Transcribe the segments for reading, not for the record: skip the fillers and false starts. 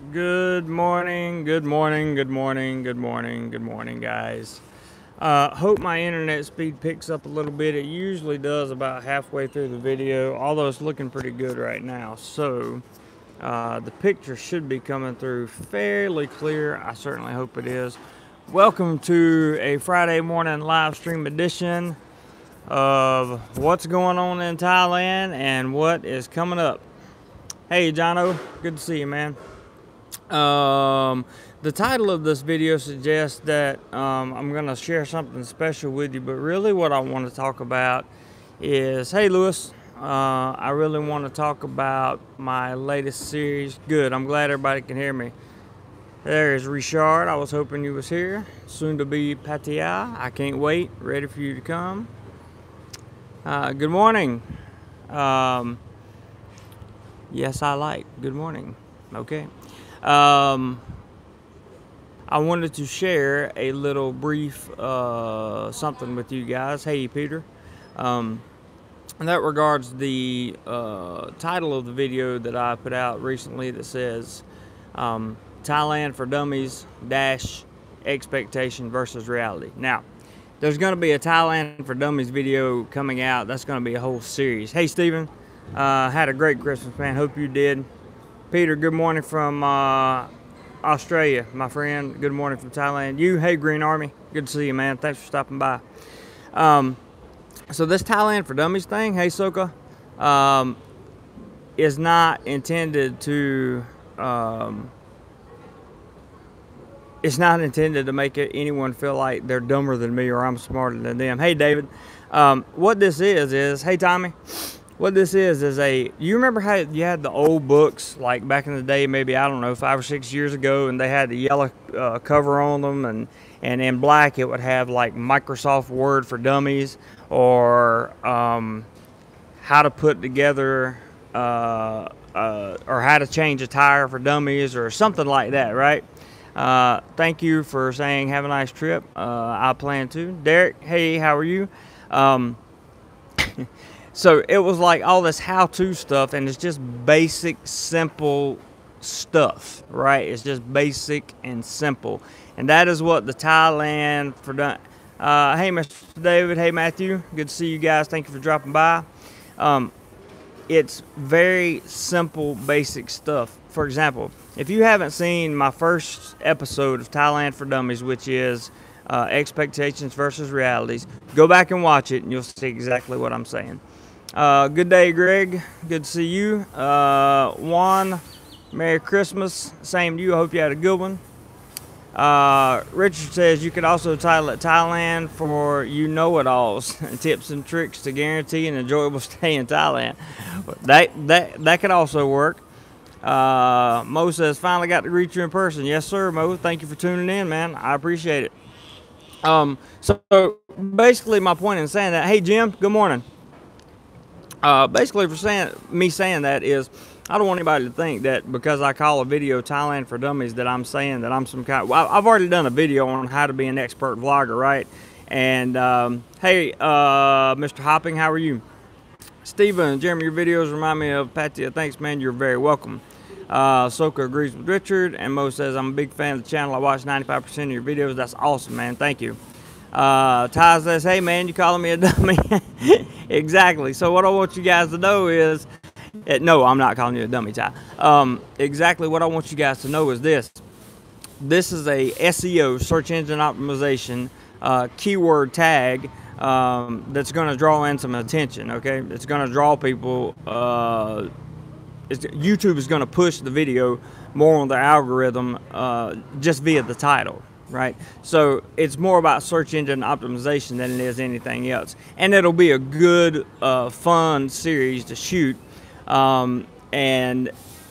Good morning, good morning, good morning, good morning, good morning, guys. Hope my internet speed picks up a little bit. It usually does about halfway through the video, although it's looking pretty good right now. So the picture should be coming through fairly clear. I certainly hope it is. Welcome to a Friday morning live stream edition of what's going on in Thailand and what is coming up. Hey, Jono, good to see you, man. The title of this video suggests that I'm going to share something special with you, but really what I want to talk about is, hey Lewis, I really want to talk about my latest series. Good, I'm glad everybody can hear me. There's Richard, I was hoping you was here. Soon to be Pattaya, I can't wait, ready for you to come. Good morning. Yes, I like. Good morning. Okay. I wanted to share a little brief something with you guys. Hey, Peter. In that regards, the title of the video that I put out recently that says Thailand for Dummies dash expectation versus reality. Now, there's going to be a Thailand for Dummies video coming out. That's going to be a whole series. Hey, Steven. Had a great Christmas, man. Hope you did. Peter, good morning from Australia, my friend. Good morning from Thailand. You, hey, Green Army. Good to see you, man. Thanks for stopping by. So this Thailand for Dummies thing, hey, Soka, is not intended to... it's not intended to make anyone feel like they're dumber than me or I'm smarter than them. Hey, David. What this is, hey, Tommy. What this is you remember how you had the old books, like back in the day, maybe, I don't know, 5 or 6 years ago, and they had the yellow cover on them, and in black it would have like Microsoft Word for Dummies, or how to put together, or how to change a tire for dummies, or something like that, right? Thank you for saying have a nice trip. I plan to. Derek, hey, how are you? So it was like all this how-to stuff, and it's just basic, simple stuff, right? It's just basic and simple. And that is what the Thailand for done. Hey, Mr. David. Hey, Matthew. Good to see you guys. Thank you for dropping by. It's very simple, basic stuff. For example, if you haven't seen my first episode of Thailand for Dummies, which is expectations versus realities, go back and watch it, and you'll see exactly what I'm saying. Good day, Greg. Good to see you. Juan, Merry Christmas. Same to you. I hope you had a good one. Richard says you could also title it Thailand for you know-it-alls, tips and tricks to guarantee an enjoyable stay in Thailand. That could also work. Mo says finally got to greet you in person. Yes, sir, Mo. Thank you for tuning in, man. I appreciate it. So basically, my point in saying that, hey, Jim. Good morning. Basically, for saying that is, I don't want anybody to think that because I call a video Thailand for Dummies that I'm saying that I'm some kind. Well, I've already done a video on how to be an expert vlogger, right? And hey, Mr. Hopping, how are you? Steven, Jeremy, your videos remind me of Pattaya. Thanks, man. You're very welcome. Soka agrees with Richard, and Mo says I'm a big fan of the channel. I watch 95% of your videos. That's awesome, man. Thank you. Ty says, hey man, you calling me a dummy? Exactly. So what I want you guys to know is, no, I'm not calling you a dummy, Ty. Exactly what I want you guys to know is this. This is a SEO, search engine optimization, keyword tag that's going to draw in some attention, okay? It's going to draw people. YouTube is going to push the video more on their algorithm just via the title. Right, so it's more about search engine optimization than it is anything else, and it'll be a good, fun series to shoot, and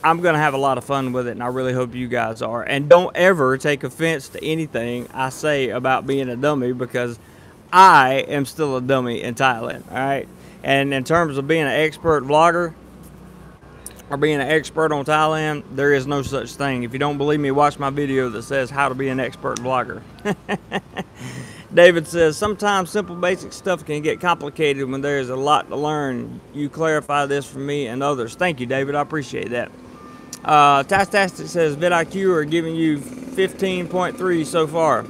I'm gonna have a lot of fun with it, and I really hope you guys are. And don't ever take offense to anything I say about being a dummy, because I am still a dummy in Thailand. All right, and in terms of being an expert vlogger or being an expert on Thailand, there is no such thing. If you don't believe me, watch my video that says how to be an expert vlogger. David says, sometimes simple basic stuff can get complicated when there's a lot to learn. You clarify this for me and others. Thank you, David. I appreciate that. Tastastic says vidIQ are giving you 15.3 so far.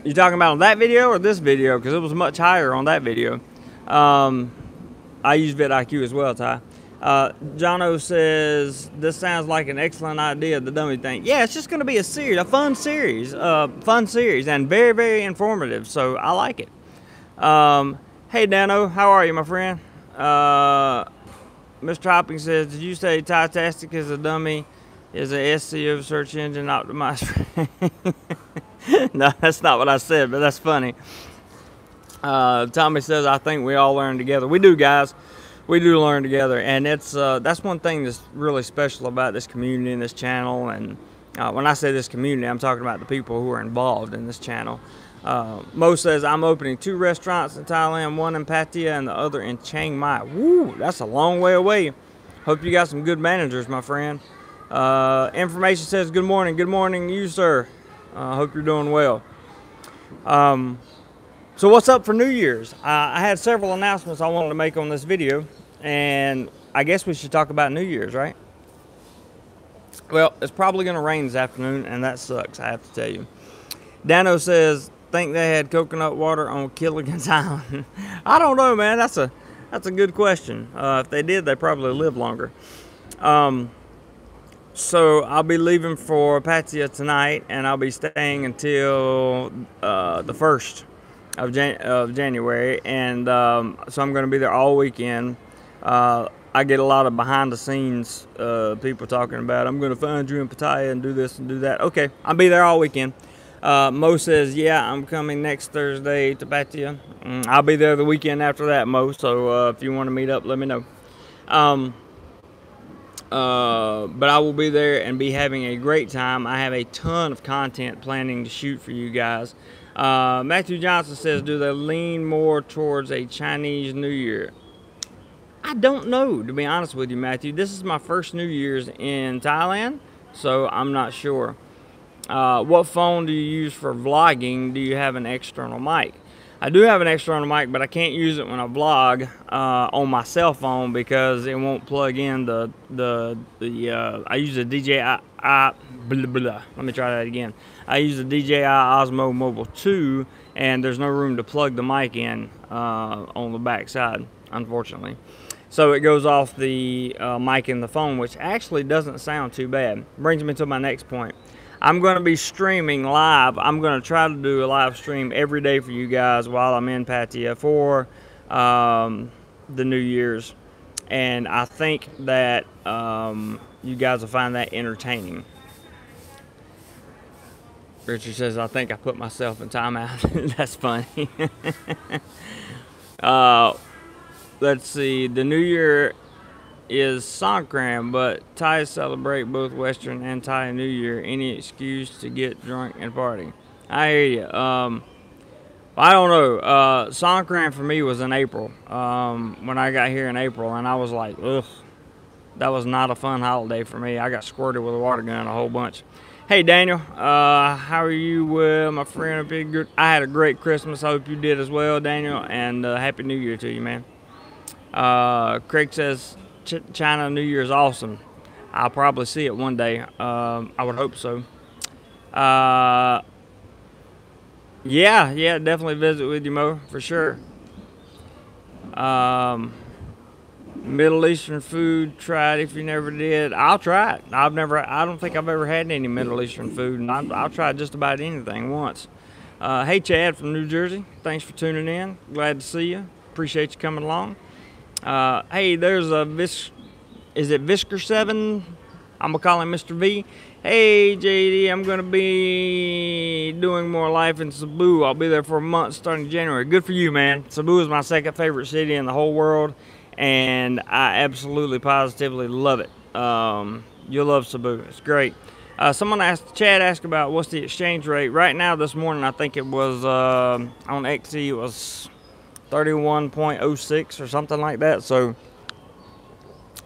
You talking about on that video or this video? Because it was much higher on that video. I use vidIQ as well, Ty. Jono says, this sounds like an excellent idea, the dummy thing. Yeah, it's just going to be a series, a fun series, and very, very informative. So I like it. Hey, Dano, how are you, my friend? Mr. Hopping says, did you say Tastastic is a dummy, is a SEO search engine optimized? No, that's not what I said, but that's funny. Tommy says, I think we all learn together. We do, guys. We do learn together, and it's that's one thing that's really special about this community and this channel. And when I say this community, I'm talking about the people who are involved in this channel. Mo says, I'm opening 2 restaurants in Thailand, one in Pattaya and the other in Chiang Mai. Woo, that's a long way away. Hope you got some good managers, my friend. Information says, good morning. Good morning, you, sir. Hope you're doing well. So what's up for New Year's? I had several announcements I wanted to make on this video, and I guess we should talk about New Year's, right? Well, it's probably going to rain this afternoon, and that sucks, I have to tell you. Dano says, think they had coconut water on Gilligan's Island. I don't know, man. That's a good question. If they did, they probably live longer. So I'll be leaving for Pattaya tonight, and I'll be staying until the 1st of January, and so I'm going to be there all weekend. I get a lot of behind-the-scenes people talking about, I'm going to find you in Pattaya and do this and do that. Okay, I'll be there all weekend. Mo says, yeah, I'm coming next Thursday to Pattaya. I'll be there the weekend after that, Mo, so if you want to meet up, let me know. But I will be there and be having a great time. I have a ton of content planning to shoot for you guys. Matthew Johnson says, do they lean more towards a Chinese New Year? I don't know, to be honest with you, Matthew. This is my first New Year's in Thailand, so I'm not sure. What phone do you use for vlogging? Do you have an external mic? I do have an external mic, but I can't use it when I vlog on my cell phone because it won't plug in I use a DJI, let me try that again. I use a DJI Osmo Mobile 2, and there's no room to plug the mic in on the back side, unfortunately. So it goes off the mic in the phone, which actually doesn't sound too bad. Brings me to my next point. I'm going to be streaming live. I'm going to try to do a live stream every day for you guys while I'm in Pattaya for the New Year's. And I think that you guys will find that entertaining. Richard says, I think I put myself in timeout. That's funny. Let's see. The New Year is Songkran, but Thais celebrate both Western and Thai New Year. Any excuse to get drunk and party. I hear you. I don't know. Songkran for me was in April. When I got here in April, and I was like, ugh, that was not a fun holiday for me. I got squirted with a water gun a whole bunch. Hey Daniel, how are you? My friend, I had a great Christmas. I hope you did as well, Daniel, and Happy New Year to you, man. Craig says, China New Year is awesome. I'll probably see it one day. I would hope so. Yeah, definitely visit with you, Mo, for sure. Middle Eastern food, try it if you never did. I'll try it. I don't think I've ever had any Middle Eastern food, and I'll try just about anything once. Hey Chad from New Jersey, thanks for tuning in. Glad to see you. Appreciate you coming along. Hey, there's a is it Visker7? I'm gonna call him Mr. V. Hey JD, I'm gonna be doing more life in Cebu. I'll be there for a month starting January. Good for you, man. Cebu is my second favorite city in the whole world, and I absolutely positively love it. You'll love Cebu. It's great. Chad asked about what's the exchange rate. Right now, this morning, I think it was on XE, it was 31.06 or something like that. So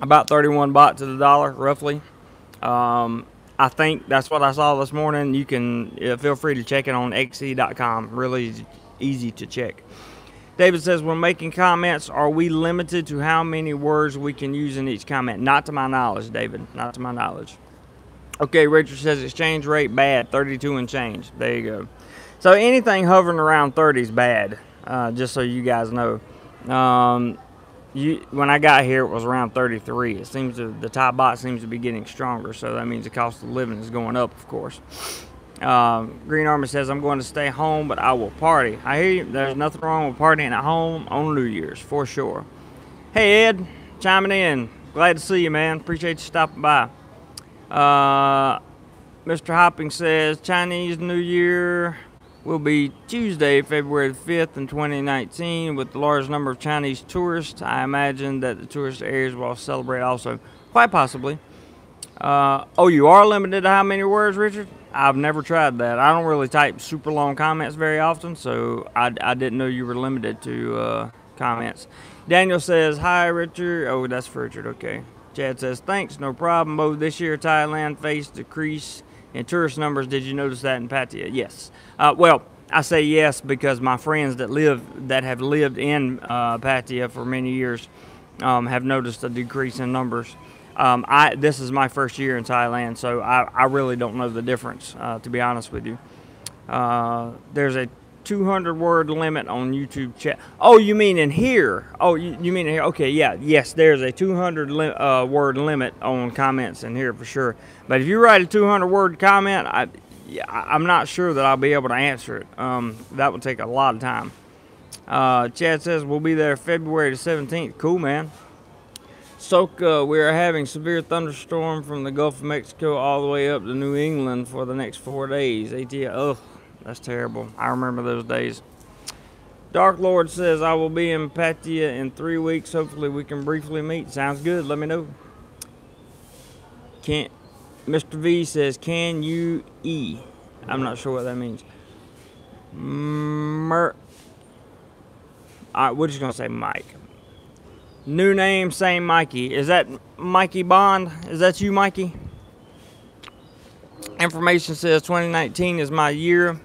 about 31 baht to the dollar, roughly. I think that's what I saw this morning. You can feel free to check it on xe.com. Really easy to check. David says, when making comments, are we limited to how many words we can use in each comment? Not to my knowledge, David. Not to my knowledge. Okay, Richard says exchange rate bad, 32 and change. There you go. So anything hovering around 30 is bad, just so you guys know. When I got here, it was around 33. It seems the Thai baht seems to be getting stronger, so that means the cost of living is going up, of course. Green Army says, I'm going to stay home, but I will party. I hear you. There's nothing wrong with partying at home on New Year's, for sure. Hey, Ed, chiming in. Glad to see you, man. Appreciate you stopping by. Mr. Hopping says, Chinese New Year will be Tuesday, February the 5th in 2019. With the large number of Chinese tourists, I imagine that the tourist areas will celebrate also. Quite possibly. Oh, you are limited to how many words, Richard? I've never tried that. I don't really type super long comments very often, so I didn't know you were limited to comments. Daniel says, hi, Richard. Oh, that's for Richard. Okay. Chad says, thanks, no problem. Mo, this year Thailand faced decrease in tourist numbers. Did you notice that in Pattaya? Yes. Well, I say yes because my friends that have lived in Pattaya for many years have noticed a decrease in numbers. This is my first year in Thailand, so I really don't know the difference, to be honest with you. There's a 200-word limit on YouTube chat. Oh, you mean in here? Oh, you mean in here? Okay, yeah, yes, there's a 200-word limit on comments in here for sure. But if you write a 200-word comment, I'm not sure that I'll be able to answer it. That would take a lot of time. Chad says we'll be there February the 17th. Cool, man. Soka, we are having severe thunderstorm from the Gulf of Mexico all the way up to New England for the next 4 days. Ugh, that's terrible. I remember those days. Dark Lord says, I will be in Pattaya in 3 weeks. Hopefully we can briefly meet. Sounds good. Let me know. Mr. V says, can you E? I'm not sure what that means. All right, we're just going to say Mike. New name, same Mikey. Is that Mikey Bond? Is that you, Mikey? Information says 2019 is my year.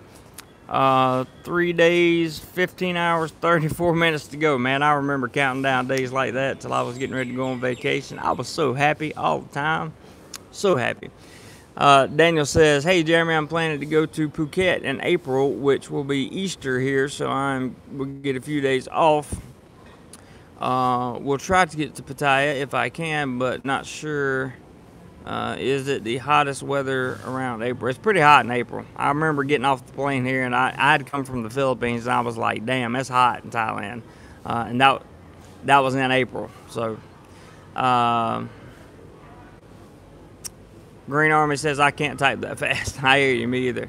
3 days, 15 hours, 34 minutes to go. Man, I remember counting down days like that till I was getting ready to go on vacation. I was so happy all the time. So happy. Daniel says, hey, Jeremy, I'm planning to go to Phuket in April, which will be Easter here, so we'll get a few days off. We'll try to get to Pattaya if I can, but not sure. Is it the hottest weather around April? It's pretty hot in April. I remember getting off the plane here, and I had come from the Philippines, and I was like, damn, it's hot in Thailand. And that was in April. So, Green Army says, I can't type that fast. I hear you, me either.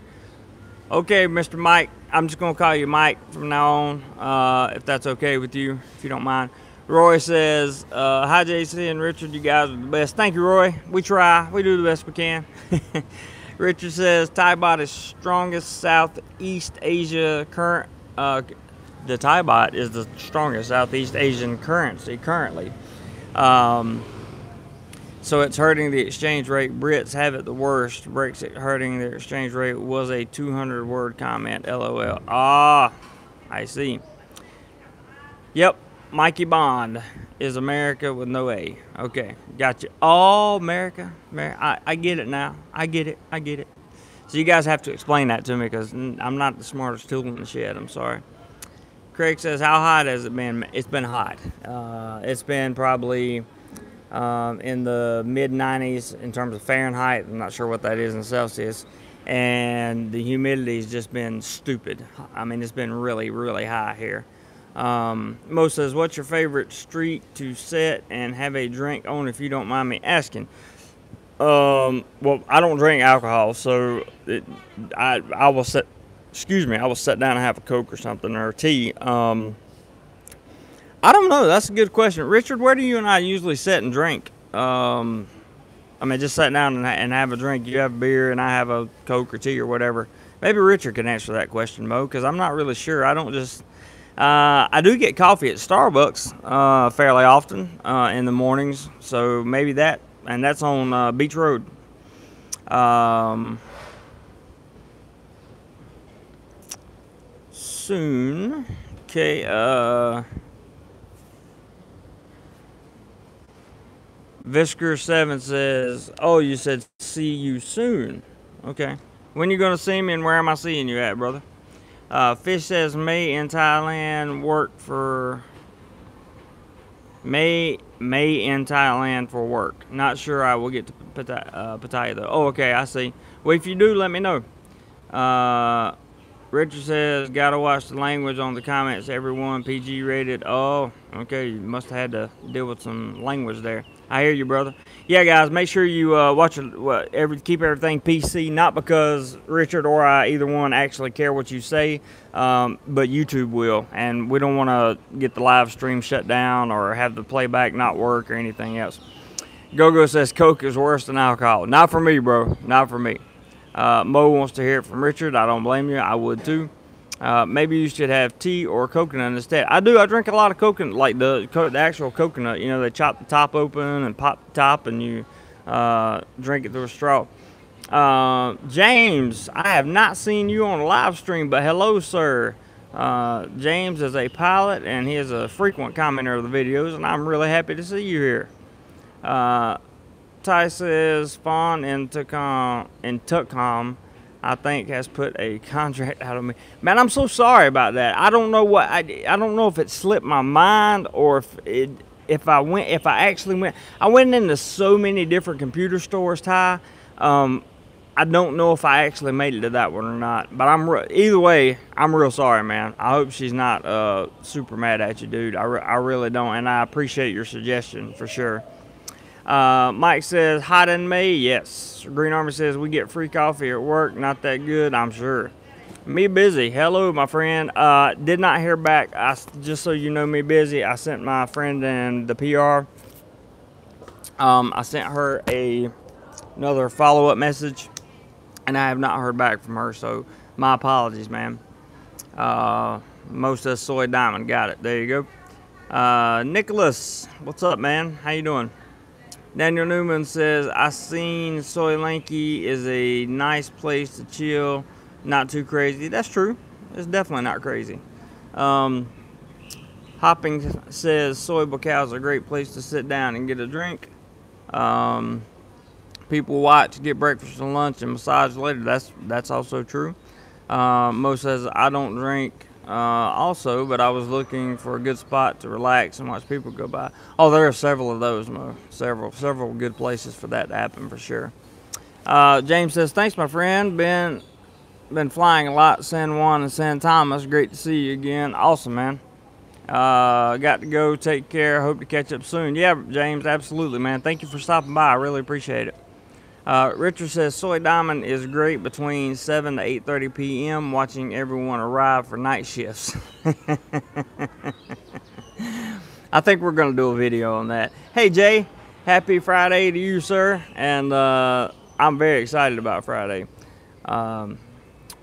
Okay, Mr. Mike, I'm just going to call you Mike from now on, if that's okay with you, if you don't mind. Roy says, hi, JC and Richard, you guys are the best. Thank you, Roy. We try. We do the best we can. Richard says, Thai baht is strongest Southeast Asia current. The Thai baht is the strongest Southeast Asian currency currently. So it's hurting the exchange rate. Brits have it the worst. Brexit hurting their exchange rate was a 200-word comment. LOL. Ah, I see. Yep. Mikey Bond is America with no A. Okay, gotcha. Oh, America. I get it now. I get it. So you guys have to explain that to me because I'm not the smartest tool in the shed. I'm sorry. Craig says, how hot has it been? It's been hot. It's been probably in the mid-90s in terms of Fahrenheit. I'm not sure what that is in Celsius. And the humidity's just been stupid. I mean, it's been really, really high here. Mo says, what's your favorite street to sit and have a drink on, if you don't mind me asking? Well, I don't drink alcohol, so I will sit down and have a Coke or something, or tea. I don't know. That's a good question. Richard, where do you and I usually sit and drink? I mean, just sit down and have a drink. You have a beer and I have a Coke or tea or whatever. Maybe Richard can answer that question, Mo, because I'm not really sure. I don't just... I do get coffee at Starbucks fairly often in the mornings, so maybe that, and that's on Beach Road. Soon, Okay, Visker7 says, oh, you said see you soon. Okay. When you going to see me and where am I seeing you at, brother? Fish says May in Thailand work for... May in Thailand for work. Not sure I will get to Pattaya though. Oh, okay, I see. Well, if you do, let me know. Richard says, gotta watch the language on the comments. Everyone PG rated. Oh, okay. You must have had to deal with some language there. I hear you, brother. Yeah, guys, make sure you watch keep everything PC. Not because Richard or I, either one, actually care what you say, but YouTube will, and we don't want to get the live stream shut down or have the playback not work or anything else. Gogo says Coke is worse than alcohol. Not for me, bro. Not for me. Mo wants to hear it from Richard. I don't blame you. I would too. Maybe you should have tea or coconut instead. I do. I drink a lot of coconut, like the actual coconut. You know, they chop the top open and pop the top, and you drink it through a straw. James, I have not seen you on a live stream, but hello, sir. James is a pilot, and he is a frequent commenter of the videos, and I'm really happy to see you here. Ty says Fawn in Tuckom, I think, has put a contract out of me. Man, I'm so sorry about that. I don't know what I don't know if it slipped my mind or if I actually went. I went into so many different computer stores, Ty. I don't know if I actually made it to that one or not. But either way, I'm real sorry, man. I hope she's not super mad at you, dude. I really don't, and I appreciate your suggestion for sure. Mike says, hot in May? Yes. Green Army says, we get free coffee at work. Not that good, I'm sure. Me busy. Hello, my friend. Did not hear back. Just so you know, me busy. I sent my friend in the PR. I sent her another follow-up message, and I have not heard back from her, so my apologies, man. Most of Soy Diamond got it. There you go. Nicholas, what's up, man? How you doing? Daniel Newman says, I seen Soy Lanky is a nice place to chill, not too crazy. That's true. It's definitely not crazy. Hopping says, Soy Bocao is a great place to sit down and get a drink. People watch, get breakfast and lunch, and massage later. That's also true. Mo says, I don't drink also, but I was looking for a good spot to relax and watch people go by. Oh, there are several of those, Mo. Several good places for that to happen for sure. James says, thanks, my friend. Been flying a lot, San Juan and San Thomas. Great to see you again. Awesome, man. Got to go. Take care. Hope to catch up soon. Yeah, James, absolutely, man. Thank you for stopping by. I really appreciate it. Richard says, Soy Diamond is great between 7 to 8:30 p.m. watching everyone arrive for night shifts. I think we're going to do a video on that. Hey, Jay, happy Friday to you, sir. And I'm very excited about Friday.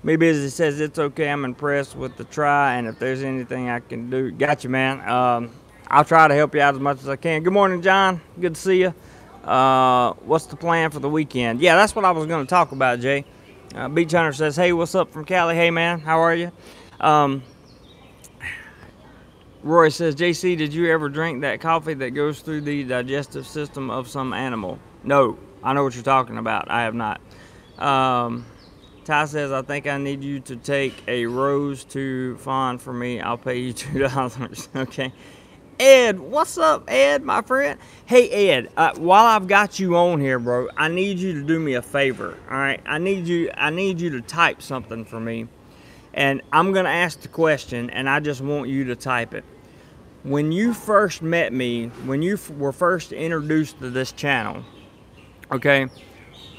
Me Busy says, it's okay. I'm impressed with the try, and if there's anything I can do. Got you, man. I'll try to help you out as much as I can. Good morning, John. Good to see you. What's the plan for the weekend? Yeah, that's what I was going to talk about, Jay. Beach Hunter says, hey, what's up from Cali? Hey, man, how are you? Roy says, JC, did you ever drink that coffee that goes through the digestive system of some animal? No, I know what you're talking about. I have not. Ty says, I think I need you to take a rose to Fawn for me. I'll pay you $2. Okay. Ed, what's up, Ed, my friend? Hey, Ed, while I've got you on here, bro, I need you to do me a favor, all right? I need you to type something for me, and I'm going to ask the question, and I just want you to type it. When you first met me, when you were first introduced to this channel, okay,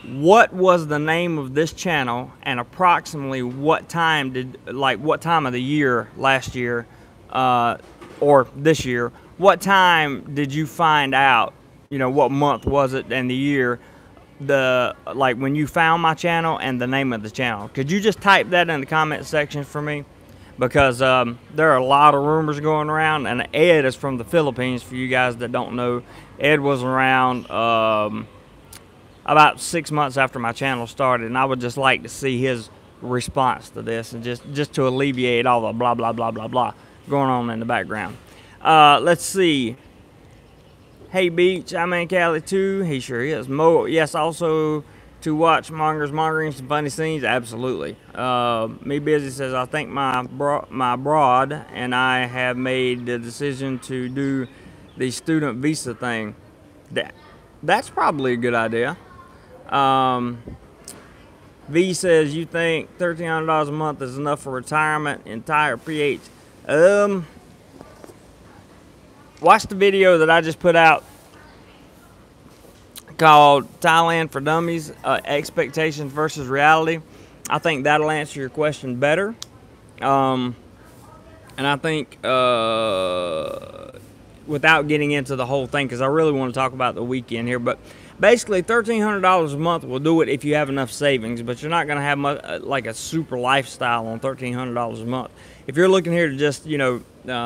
what was the name of this channel, and approximately what time of the year last year, or this year, what time did you find out, you know, what month was it and the year, when you found my channel and the name of the channel? Could you just type that in the comment section for me? Because there are a lot of rumors going around, and Ed is from the Philippines, for you guys that don't know. Ed was around about 6 months after my channel started, and I would just like to see his response to this, and just to alleviate all the blah, blah, blah, blah, blah. going on in the background. Let's see. Hey Beach, I'm in Cali too. He sure is. Mo, yes, also to watch mongering some funny scenes. Absolutely. Me Busy says, I think my broad and I have made the decision to do the student visa thing. That's probably a good idea. V says, you think $1,300 a month is enough for retirement, entire PH? Watch the video that I just put out called Thailand for Dummies, Expectations versus Reality. I think that'll answer your question better. And I think without getting into the whole thing, because I really want to talk about the weekend here, but basically $1,300 a month will do it if you have enough savings, but you're not going to have much, like a super lifestyle on $1,300 a month. If you're looking here to just, you know,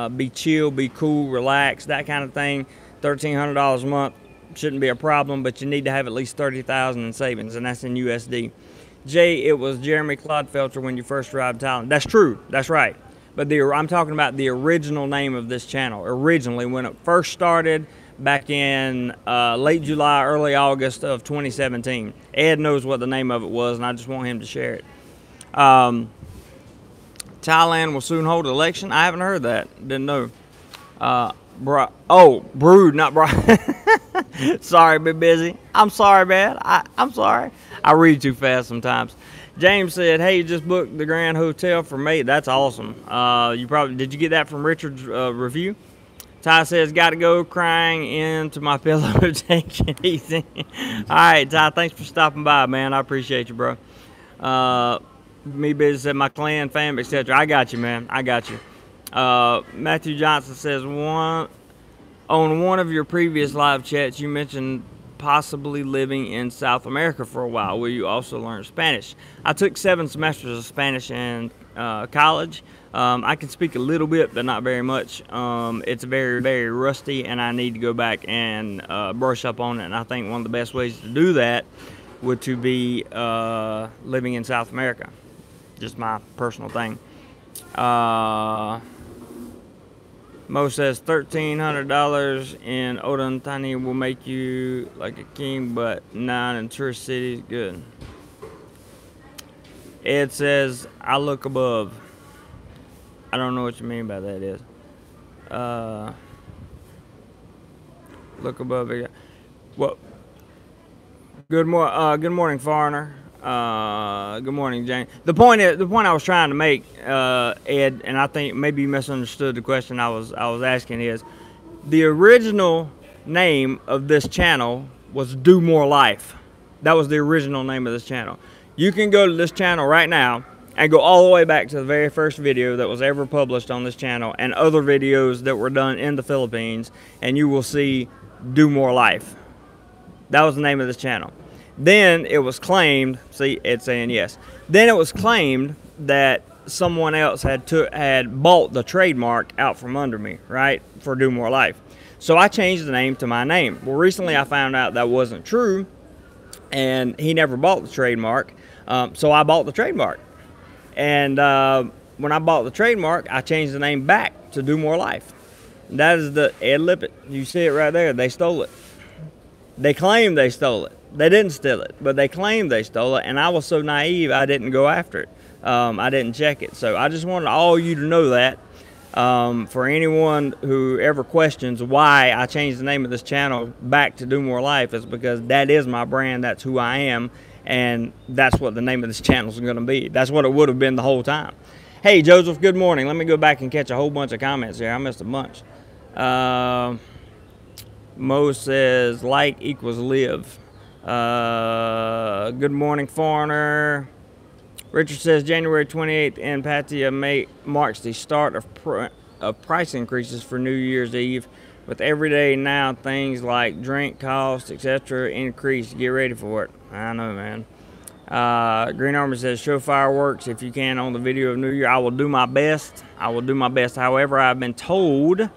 be chill, be cool, relax, that kind of thing, $1,300 a month shouldn't be a problem, but you need to have at least $30,000 in savings, and that's in USD. Jay, it was Jeremy Clodfelter when you first arrived in Thailand. That's true. That's right. But I'm talking about the original name of this channel. Originally, when it first started back in late July, early August of 2017. Ed knows what the name of it was, and I just want him to share it. Thailand will soon hold an election. I haven't heard that. Didn't know. Brood, not bro. Sorry, been busy. I'm sorry, man. I'm sorry. I read too fast sometimes. James said, hey, you just booked the Grand Hotel for May. That's awesome. Did you get that from Richard's review? Ty says, gotta go, crying into my pillow. Take it easy. All right, Ty, thanks for stopping by, man. I appreciate you, bro. Me Busy said, my clan, fam, etc. I got you, man. I got you. Matthew Johnson says, on one of your previous live chats, you mentioned possibly living in South America for a while. Will you also learn Spanish? I took 7 semesters of Spanish in college. I can speak a little bit, but not very much. It's very, very rusty, and I need to go back and brush up on it. And I think one of the best ways to do that would to be living in South America. Just my personal thing. Mo says $1,300 in Odantani will make you like a king, but 9 in tourist cities, good. Ed says, I look above. I don't know what you mean by that is. Look above it. Well, good morning, foreigner. Good morning, Jane. The point I was trying to make, Ed, and I think maybe you misunderstood the question I was asking is, the original name of this channel was DoMoreLife. That was the original name of this channel. You can go to this channel right now and go all the way back to the very first video that was ever published on this channel and other videos that were done in the Philippines, and you will see DoMoreLife. That was the name of this channel. Then it was claimed, see, it's saying yes. Then it was claimed that someone else had bought the trademark out from under me, right, for DoMoreLife. So I changed the name to my name. Well, recently I found out that wasn't true, and he never bought the trademark, so I bought the trademark. And when I bought the trademark, I changed the name back to DoMoreLife. That is the Ed Lippett. You see it right there. They stole it. They claim they stole it. They didn't steal it, but they claimed they stole it, and I was so naive I didn't go after it. I didn't check it. So I just wanted all you to know that. For anyone who ever questions why I changed the name of this channel back to DoMoreLife, is because that is my brand, that's who I am, and that's what the name of this channel is going to be. That's what it would have been the whole time. Hey, Joseph, good morning. Let me go back and catch a whole bunch of comments here. I missed a bunch. Mo says, like equals live. Good morning, foreigner. Richard says, January 28th in Pattaya marks the start of price increases for New Year's Eve. With everyday now things like drink costs, etc. increase. Get ready for it. I know, man. Green Army says, show fireworks if you can on the video of New Year. I will do my best. I will do my best. However, I've been told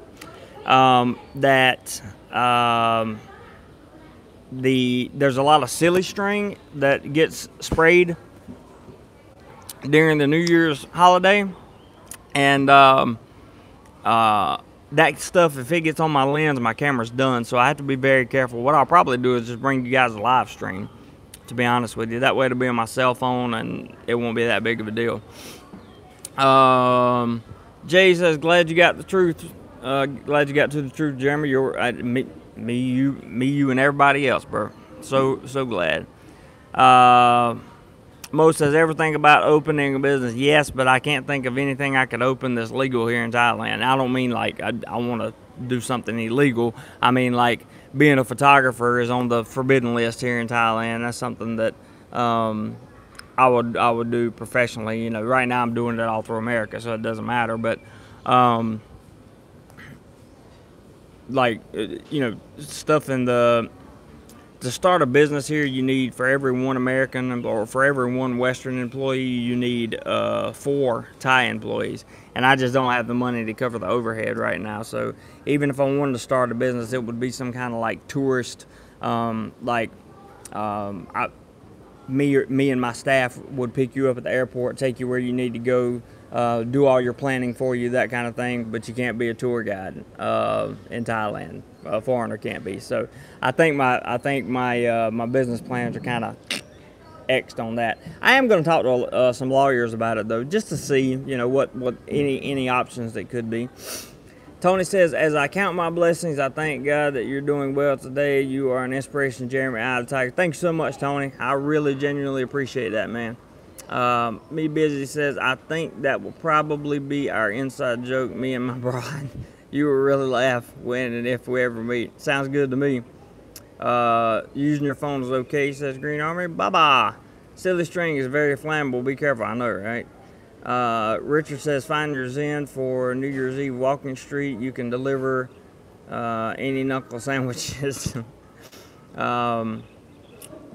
that there's a lot of silly string that gets sprayed during the New Year's holiday, and that stuff, if it gets on my lens, my camera's done. So I have to be very careful. What I'll probably do is just bring you guys a live stream, to be honest with you. That way it'll be on my cell phone and it won't be that big of a deal. Jay says, glad you got the truth. Glad you got to the truth, Jeremy. You're me, you, and everybody else, bro. So glad. Mo says, everything about opening a business, yes, but I can't think of anything I could open that's legal here in Thailand. I don't mean like I want to do something illegal. I mean like being a photographer is on the forbidden list here in Thailand. That's something that I would do professionally. You know, right now I'm doing it all through America, so it doesn't matter. But like you know, stuff in the to start a business here, you need, for every one American or for every one Western employee, you need 4 Thai employees. And I just don't have the money to cover the overhead right now. So even if I wanted to start a business, it would be some kind of like tourist, me and my staff would pick you up at the airport, take you where you need to go, do all your planning for you, that kind of thing. But you can't be a tour guide in Thailand. A foreigner can't be. So I think my business plans are kind of X'd on that. I am going to talk to some lawyers about it though, just to see, you know, what any options that could be. Tony says, as I count my blessings, I thank God that you're doing well today. You are an inspiration, Jeremy, Eye of the Tiger. Thanks so much, Tony. I really genuinely appreciate that, man. Me Busy says, I think that will probably be our inside joke, me and my bride. You will really laugh when and if we ever meet. Sounds good to me. Using your phone is okay, says Green Army. Bye-bye. Silly string is very flammable. Be careful, I know, right? Richard says, find your Zen for New Year's Eve walking street. You can deliver any knuckle sandwiches.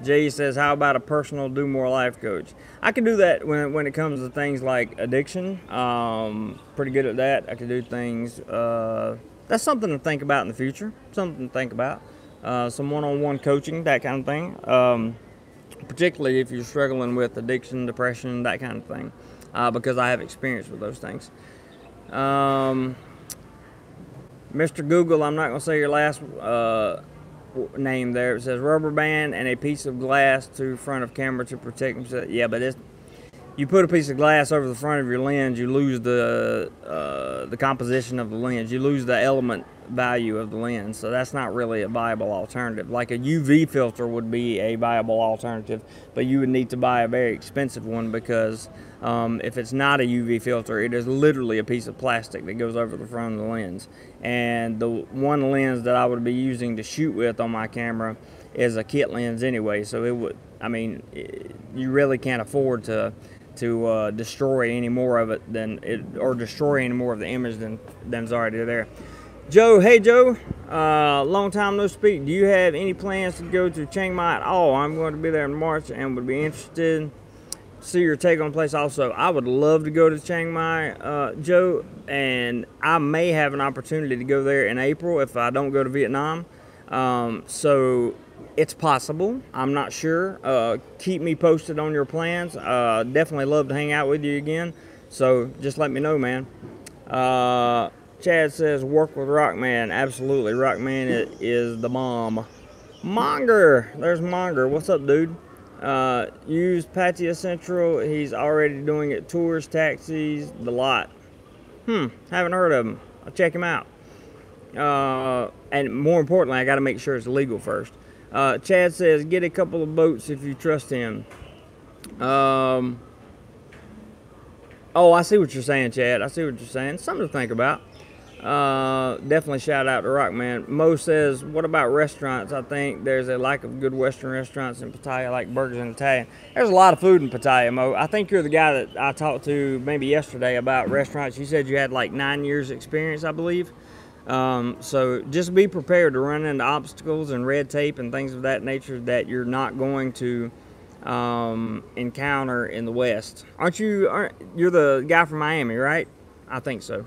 Jay says, how about a personal DoMoreLife coach? I can do that when it comes to things like addiction. Pretty good at that. I can do things. That's something to think about in the future. Something to think about. Some one-on-one coaching, that kind of thing. Particularly if you're struggling with addiction, depression, that kind of thing. Because I have experience with those things. Mr. Google, I'm not going to say your last name there. It says rubber band and a piece of glass to front of camera to protect himself. Yeah, but you put a piece of glass over the front of your lens, you lose the composition of the lens. You lose the element value of the lens. So that's not really a viable alternative. Like a UV filter would be a viable alternative, but you would need to buy a very expensive one because if it's not a UV filter, it is literally a piece of plastic that goes over the front of the lens. And the one lens that I would be using to shoot with on my camera is a kit lens anyway. So it would, I mean, you really can't afford to destroy any more of it or destroy any more of the image than's already there. Joe, hey Joe, long time no speak. Do you have any plans to go to Chiang Mai at all? I'm going to be there in March and would be interested to see your take on the place also. I would love to go to Chiang Mai, Joe, and I may have an opportunity to go there in April if I don't go to Vietnam. So it's possible. I'm not sure. Keep me posted on your plans. Definitely love to hang out with you again. So just let me know, man. Chad says, work with Rockman. Absolutely. Rockman is the bomb. Monger. There's Monger. What's up, dude? Use Pattaya Central. He's already doing it. Tours, taxis, the lot. Haven't heard of him. I'll check him out. And more importantly, I got to make sure it's legal first. Chad says, get a couple of boats if you trust him. Oh, I see what you're saying, Chad. I see what you're saying. Something to think about. Definitely shout out to Rockman. Mo says, what about restaurants? I think there's a lack of good Western restaurants in Pattaya, like burgers and Italian. There's a lot of food in Pattaya, Mo. I think you're the guy that I talked to maybe yesterday about restaurants. You said you had like 9 years experience, I believe. So just be prepared to run into obstacles and red tape and things of that nature that you're not going to encounter in the West. You're the guy from Miami, right? I think so.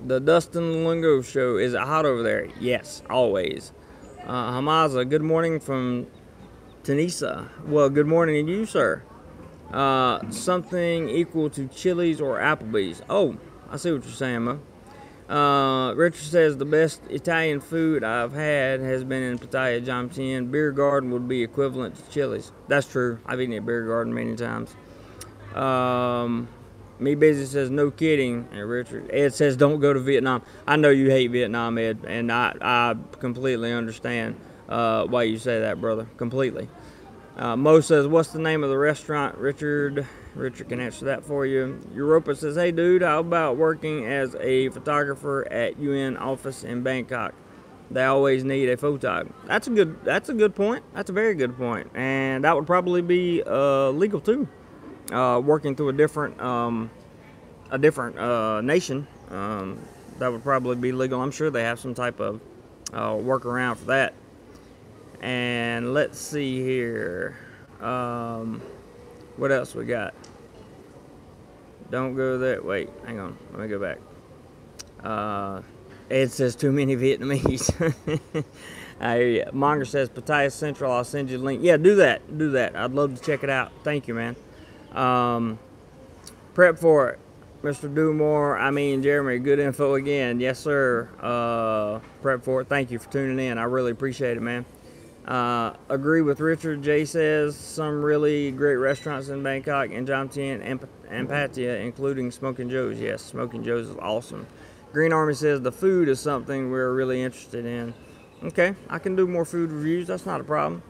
The Dustin Lungo show, is it hot over there? Yes, always. Hamaza, good morning from Tunisia. Well, good morning to you, sir. Something equal to Chili's or Applebee's. Oh, I see what you're saying, Mo. Richard says the best Italian food I've had has been in Pattaya, Jam 10. Beer garden would be equivalent to Chili's. That's true. I've eaten at beer garden many times. Me Busy says no kidding, and Richard. Ed says don't go to Vietnam. I know you hate Vietnam, Ed, and I completely understand why you say that, brother. Completely. Mo says, what's the name of the restaurant? Richard can answer that for you. Europa says, hey dude, how about working as a photographer at UN office in Bangkok? They always need a photog. That's a good point. That's a very good point. And that would probably be legal too. Working through a different nation, that would probably be legal. I'm sure they have some type of workaround for that. And let's see here. What else we got? Don't go there. Wait, hang on. Let me go back. Ed says too many Vietnamese. I hear you. Monger says Pattaya Central. I'll send you the link. Yeah, do that. Do that. I'd love to check it out. Thank you, man. Prep for it. Mr. Jeremy, good info again. Yes, sir. Prep for it. Thank you for tuning in. I really appreciate it, man. Agree with Richard. Jay says some really great restaurants in Bangkok and Jam 10 and Pattaya, including Smoking Joe's. Yes, Smoking Joe's is awesome. Green Army says the food is something we're really interested in. Okay, I can do more food reviews. That's not a problem.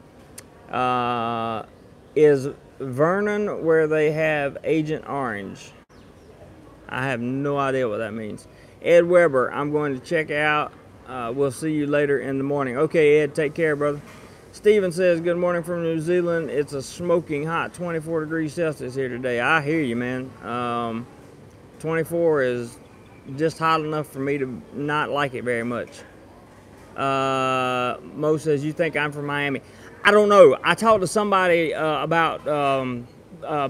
Is Vernon where they have Agent Orange? I have no idea what that means. Ed Weber, I'm going to check out. We'll see you later in the morning. Okay, Ed, take care, brother. Steven says, good morning from New Zealand. It's a smoking hot 24 degrees Celsius here today. I hear you, man. 24 is just hot enough for me to not like it very much. Mo says, you think I'm from Miami? I don't know. I talked to somebody about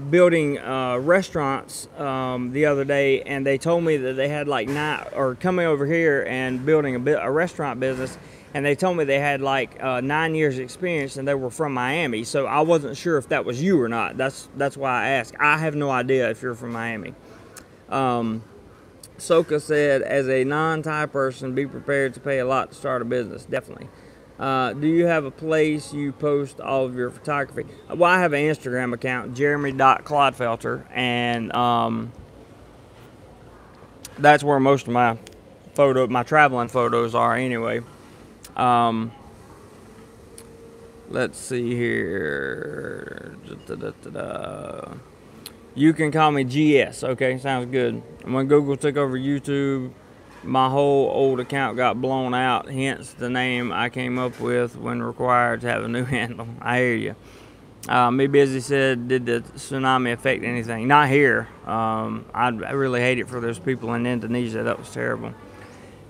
building restaurants the other day, and they told me that they had like coming over here and building a restaurant business, and they told me they had like 9 years experience and they were from Miami. So I wasn't sure if that was you or not. That's why I asked. I have no idea if you're from Miami. Soka said, as a non-Thai person, be prepared to pay a lot to start a business. Definitely. Do you have a place you post all of your photography? Well, I have an Instagram account, jeremy.clodfelter, and that's where most of my traveling photos are anyway. Let's see here. You can call me GS. Okay, sounds good. When Google took over YouTube, my whole old account got blown out, hence the name I came up with when required to have a new handle. I hear you. Me Busy said, did the tsunami affect anything? Not here. I really hate it for those people in Indonesia. That was terrible.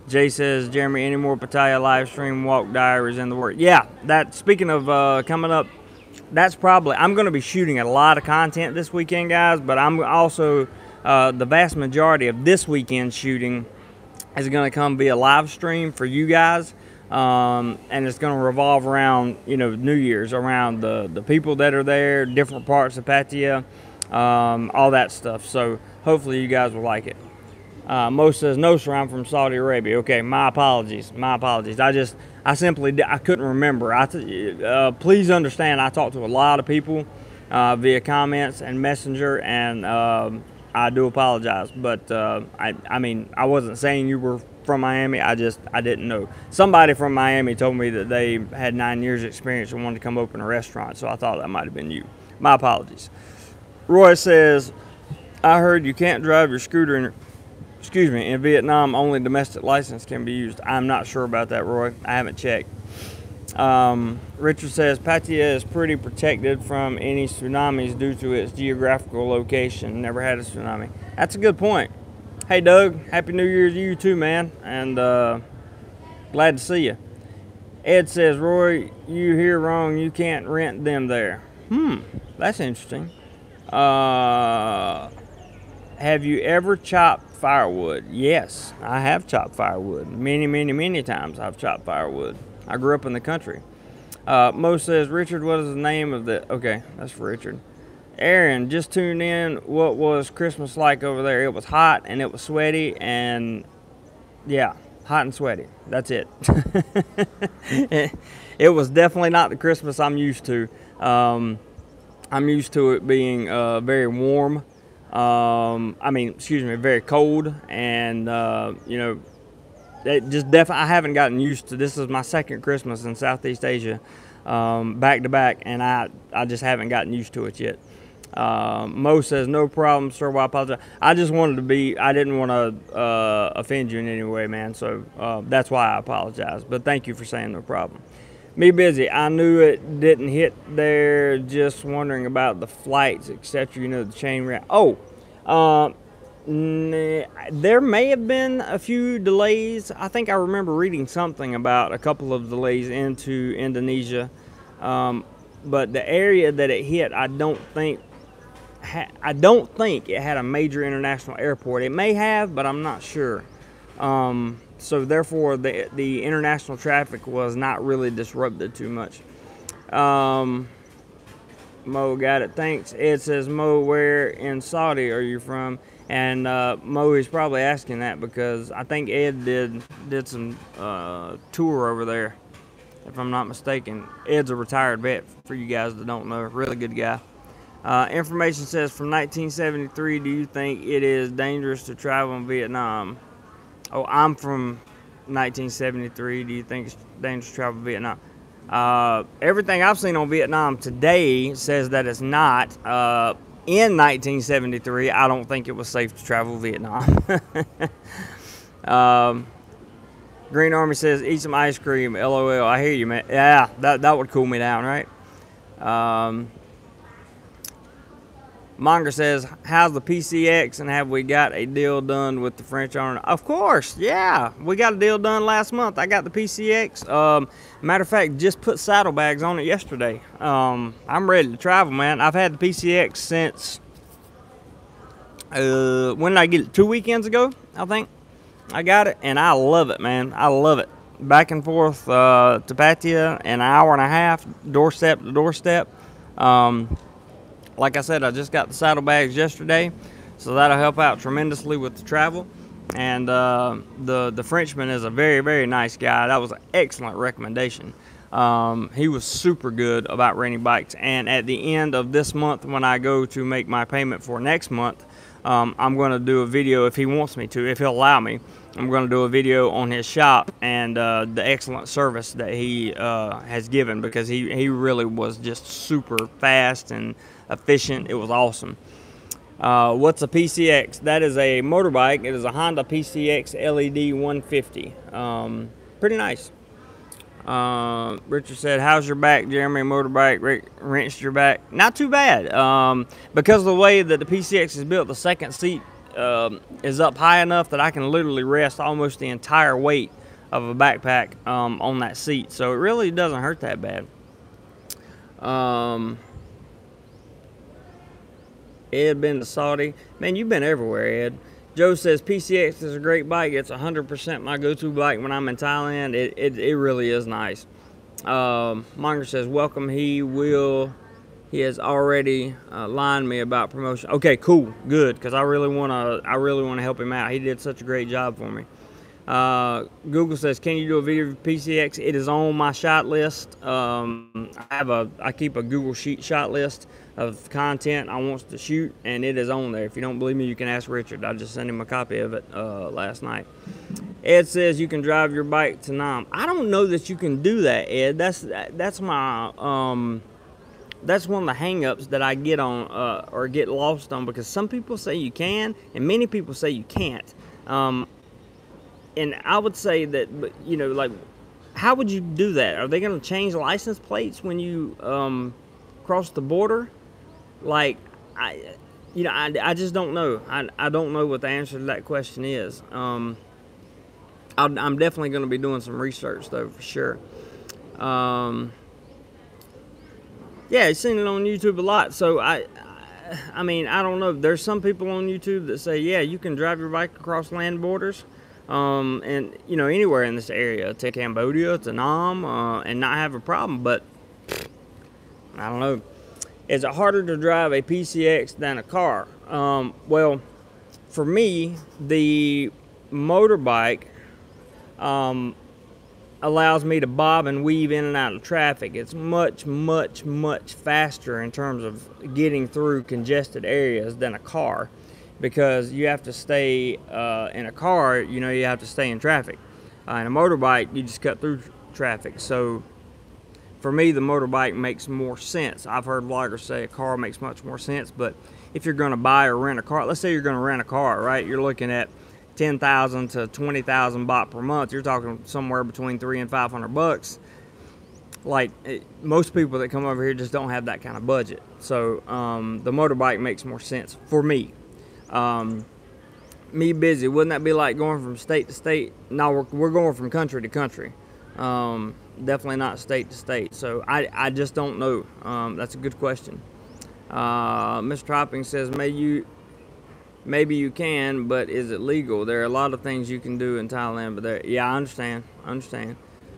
Jay says, Jeremy, any more Pattaya live stream walk diaries in the work? Yeah, speaking of coming up, I'm going to be shooting a lot of content this weekend, guys, but I'm also, the vast majority of this weekend shooting is going to come via live stream for you guys, and it's going to revolve around, New Year's, around the people that are there, different parts of Pattaya, all that stuff. So hopefully you guys will like it. Mo says, no, sir, I'm from Saudi Arabia. Okay, my apologies. I couldn't remember. Please understand, I talked to a lot of people via comments and messenger, and I do apologize. But I wasn't saying you were from Miami. I didn't know. Somebody from Miami told me that they had 9 years experience and wanted to come open a restaurant, so I thought that might have been you. My apologies. Roy says, I heard you can't drive your scooter in Vietnam, only domestic license can be used. I'm not sure about that, Roy. I haven't checked. Richard says, Pattaya is pretty protected from any tsunamis due to its geographical location. Never had a tsunami. That's a good point. Hey, Doug, Happy New Year to you too, man. And glad to see you. Ed says, Roy, you hear wrong. You can't rent them there. That's interesting. Have you ever chopped firewood? Yes, I have chopped firewood. Many times I've chopped firewood. I grew up in the country. Mo says, Richard, what is the name of the... Okay, that's for Richard. Aaron, just tuned in. What was Christmas like over there? It was hot and it was sweaty, and yeah, hot and sweaty. That's it. It was definitely not the Christmas I'm used to. I'm used to it being very warm. Excuse me, very cold, and it just definitely. I haven't gotten used to. This is my second Christmas in Southeast Asia, back to back, and I just haven't gotten used to it yet. Mo says, no problem, sir. Well, I apologize. I just wanted to be, I didn't want to offend you in any way, man. So that's why I apologize. But thank you for saying no problem. Me busy. I knew it didn't hit there. Just wondering about the flights, etc. You know, the chain reaction. There may have been a few delays. I think I remember reading something about a couple of delays into Indonesia. But the area that it hit, I don't think it had a major international airport. It may have, but I'm not sure. So therefore, the international traffic was not really disrupted too much. Mo got it. Thanks. Ed says, Mo, where in Saudi are you from? And Mo is probably asking that because I think Ed did some tour over there, if I'm not mistaken. Ed's a retired vet, for you guys that don't know. Really good guy. Information says, from 1973, do you think it is dangerous to travel in Vietnam? Oh, I'm from 1973. Do you think it's dangerous to travel in Vietnam? Everything I've seen on Vietnam today says that it's not. In 1973, I don't think it was safe to travel Vietnam. Green Army says, eat some ice cream. LOL. I hear you, man. Yeah, that would cool me down, right? Monger says, how's the PCX, and have we got a deal done with the French owner? Of course, yeah. We got a deal done last month. I got the PCX. Matter of fact, just put saddlebags on it yesterday. I'm ready to travel, man. I've had the PCX since, when did I get it? 2 weekends ago, I think. I got it, and I love it, man. I love it. Back and forth to Pattaya, an hour and a half, doorstep to doorstep. Like I said, I just got the saddlebags yesterday, so that'll help out tremendously with the travel. And the Frenchman is a very, very nice guy. That was an excellent recommendation. He was super good about renting bikes. And at the end of this month, when I go to make my payment for next month, I'm going to do a video, if he wants me to, if he'll allow me. I'm going to do a video on his shop and the excellent service that he has given, because he really was just super fast and efficient. It was awesome. What's a PCX? That is a motorbike. It is a Honda PCX LED 150. Pretty nice. Richard said, how's your back, Jeremy? Motorbike wrenched your back? Not too bad. Because of the way that the PCX is built, the second seat is up high enough that I can literally rest almost the entire weight of a backpack on that seat. So it really doesn't hurt that bad. Ed been to Saudi. Man, you've been everywhere, Ed. Joe says PCX is a great bike. It's 100% my go-to bike when I'm in Thailand. It really is nice. Monger says, welcome. He has already lined me about promotion. Okay, cool, good, because I really want to help him out. He did such a great job for me. Google says, can you do a video of PCX? It is on my shot list. I keep a Google Sheet shot list of content I want to shoot, and it is on there. If you don't believe me, you can ask Richard. I just sent him a copy of it last night. Ed says you can drive your bike to Nam. I don't know that you can do that, Ed. That's my that's one of the hang-ups that I get on or get lost on, because some people say you can and many people say you can't. And I would say that, you know, like, how would you do that? Are they going to change license plates when you cross the border? Like, I just don't know. I don't know what the answer to that question is. I'm definitely going to be doing some research, though, for sure. Yeah, I've seen it on YouTube a lot. So, I mean, I don't know. There's some people on YouTube that say, yeah, you can drive your bike across land borders. And, you know, anywhere in this area, to Cambodia, to Nam, and not have a problem. But, I don't know. Is it harder to drive a PCX than a car? Well, for me, the motorbike allows me to bob and weave in and out of traffic. It's much, much, much faster in terms of getting through congested areas than a car, because you have to stay in a car, you know, you have to stay in traffic. In a motorbike, you just cut through traffic. So for me, the motorbike makes more sense. I've heard vloggers say a car makes much more sense, but if you're going to buy or rent a car, let's say you're going to rent a car, right? You're looking at 10,000 to 20,000 baht per month. You're talking somewhere between $300 and $500. Like, most people that come over here just don't have that kind of budget. So the motorbike makes more sense for me. Me busy, wouldn't that be like going from state to state? No, we're going from country to country. Definitely not state to state. So I just don't know. That's a good question. Mr. Topping says, maybe you can, but is it legal? There are a lot of things you can do in Thailand, but yeah, I understand.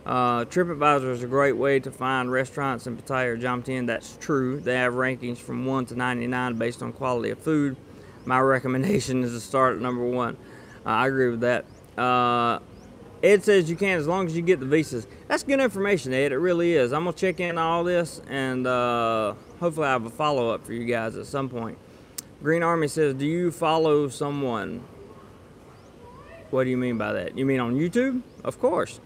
TripAdvisor is a great way to find restaurants in Pattaya or Jomtien. That's true. They have rankings from 1 to 99 based on quality of food. My recommendation is to start at number 1. I agree with that. Ed says you can as long as you get the visas. That's good information, Ed. It really is. I'm going to check in on all this, and hopefully I have a follow-up for you guys at some point. Green Army says, do you follow someone? What do you mean by that? You mean on YouTube? Of course.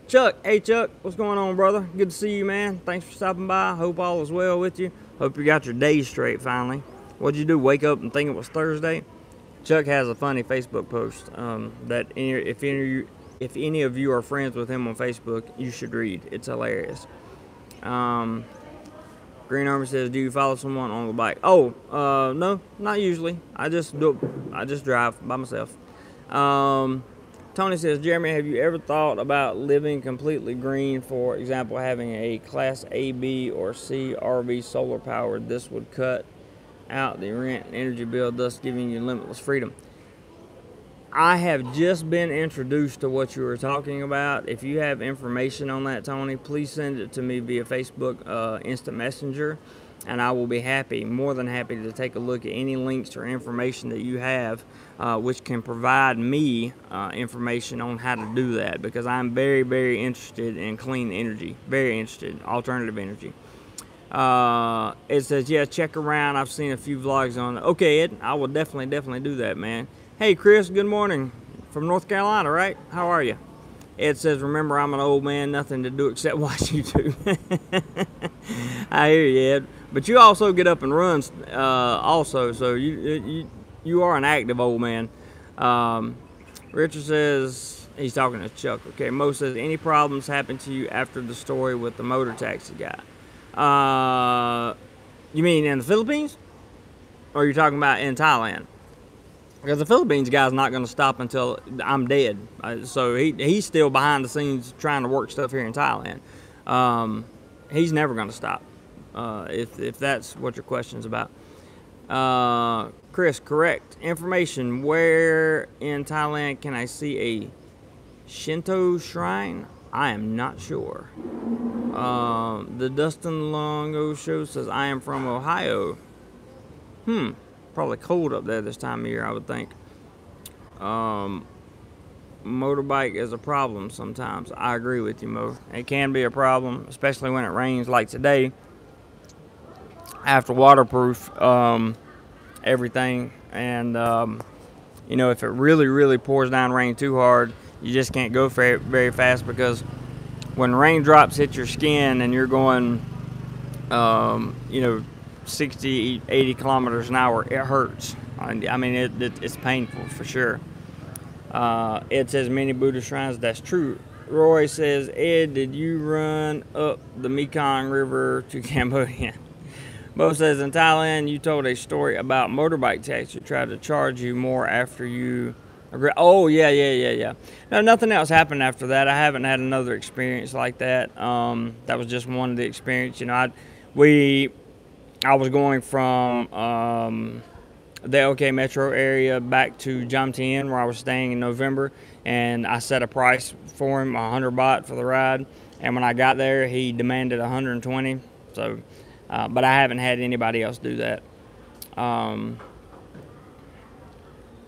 Chuck, hey Chuck, what's going on, brother? Good to see you, man. Thanks for stopping by. Hope all is well with you. Hope you got your day straight finally. What'd you do, wake up and think it was Thursday? Chuck has a funny Facebook post that if any of you are friends with him on Facebook, you should read. It's hilarious. Green Army says, do you follow someone on the bike? Oh, no, not usually. I just drive by myself. Tony says, Jeremy, have you ever thought about living completely green? For example, having a Class A, B, or C RV solar powered. This would cut out the rent and energy bill, thus giving you limitless freedom. I have just been introduced to what you were talking about. If you have information on that, Tony, please send it to me via Facebook Instant Messenger, and I will be more than happy to take a look at any links or information that you have which can provide me information on how to do that, because I'm very, very interested in clean energy, very interested in alternative energy. It says, yeah, check around. I've seen a few vlogs on it. Okay, Ed, I will definitely do that, man. Hey, Chris, good morning from North Carolina, right? How are you? Ed says, remember, I'm an old man, nothing to do except watch YouTube. I hear you, Ed. But you also get up and run also, so you are an active old man. Richard says, he's talking to Chuck. Okay, Mo says, any problems happen to you after the story with the motor taxi guy? You mean in the Philippines? Or are you talking about in Thailand? Because the Philippines guy's not going to stop until I'm dead. So he's still behind the scenes trying to work stuff here in Thailand. He's never going to stop, if that's what your question's about. Chris, correct. Information. Where in Thailand can I see a Shinto shrine? I am not sure. The Dustin Longo show says, I am from Ohio. Probably cold up there this time of year, I would think. Motorbike is a problem sometimes. I agree with you, Mo. It can be a problem, especially when it rains like today. I have to waterproof everything. And, you know, if it really, really pours down rain too hard, you just can't go very fast, because when raindrops hit your skin and you're going, you know, 60, 80 kilometers an hour, it hurts. I mean, it's painful for sure. Ed says many Buddha shrines. That's true. Roy says, Ed, did you run up the Mekong River to Cambodia? Bo says, in Thailand, you told a story about motorbike taxi tried to charge you more after you agree. Oh, yeah. No, nothing else happened after that. I haven't had another experience like that. That was just one of the experiences. You know, I was going from the OK Metro area back to Jomtien, where I was staying in November, and I set a price for him, 100 baht for the ride. And when I got there, he demanded 120. So but I haven't had anybody else do that.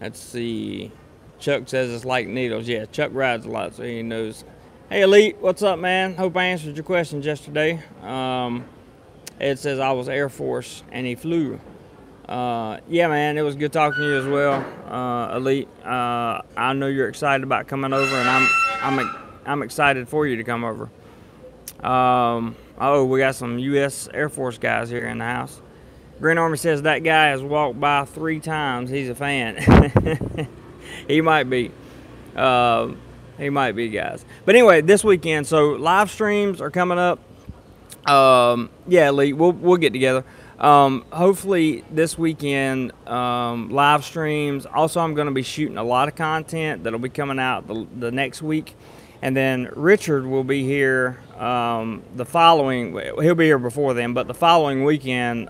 Let's see. Chuck says it's like needles. Yeah, Chuck rides a lot, so he knows. Hey, Elite, what's up, man? Hope I answered your questions yesterday. It says I was Air Force, and he flew. Yeah, man, it was good talking to you as well, Elite. I know you're excited about coming over, and I'm excited for you to come over. Oh, we got some U.S. Air Force guys here in the house. Green Army says that guy has walked by 3 times. He's a fan. He might be. He might be, guys. But anyway, this weekend, so live streams are coming up. Yeah, Lee, we'll get together. Hopefully this weekend, live streams. Also, I'm going to be shooting a lot of content that'll be coming out the next week. And then Richard will be here the following. He'll be here before then, but the following weekend,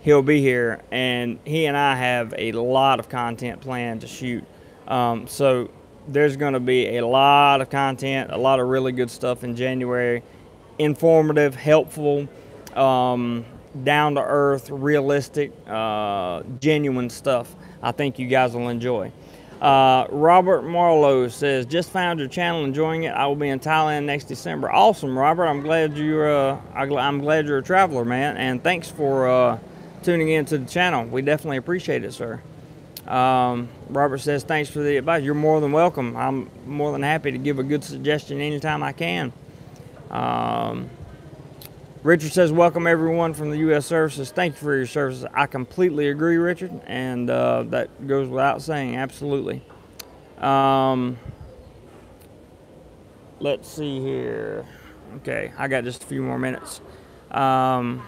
he'll be here, and he and I have a lot of content planned to shoot. So there's going to be a lot of content, a lot of really good stuff in January. Informative, helpful, down-to-earth, realistic, genuine stuff I think you guys will enjoy. Robert Marlowe says, just found your channel, enjoying it. I will be in Thailand next December. Awesome, Robert. I'm glad you're a traveler, man, and thanks for tuning in to the channel. We definitely appreciate it, sir. Robert says, thanks for the advice. You're more than welcome. I'm more than happy to give a good suggestion anytime I can. Richard says, welcome everyone from the U.S. Services. Thank you for your services. I completely agree, Richard, and that goes without saying, absolutely. Let's see here. Okay, I got just a few more minutes. Ed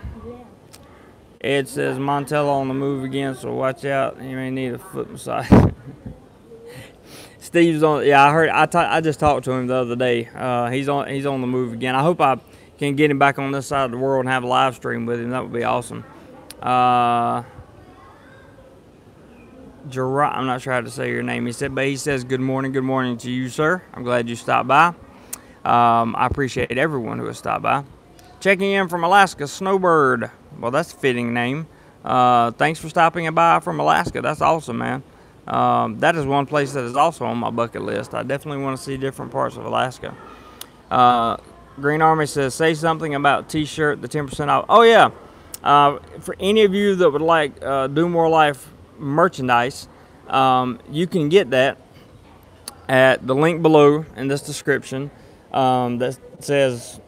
says, Montello on the move again, so watch out. You may need a foot massage. Steve's on. Yeah, I heard. I just talked to him the other day. He's on the move again. I hope I can get him back on this side of the world and have a live stream with him. That would be awesome. Gerard, I'm not sure how to say your name. He says good morning to you, sir. I'm glad you stopped by. I appreciate everyone who has stopped by. Checking in from Alaska, Snowbird. Well, that's a fitting name. Thanks for stopping by from Alaska. That's awesome, man. That is one place that is also on my bucket list. I definitely want to see different parts of Alaska. Green Army says, say something about t-shirt, the 10% off. Oh, yeah. For any of you that would like DoMoreLife merchandise, you can get that at the link below in this description that says,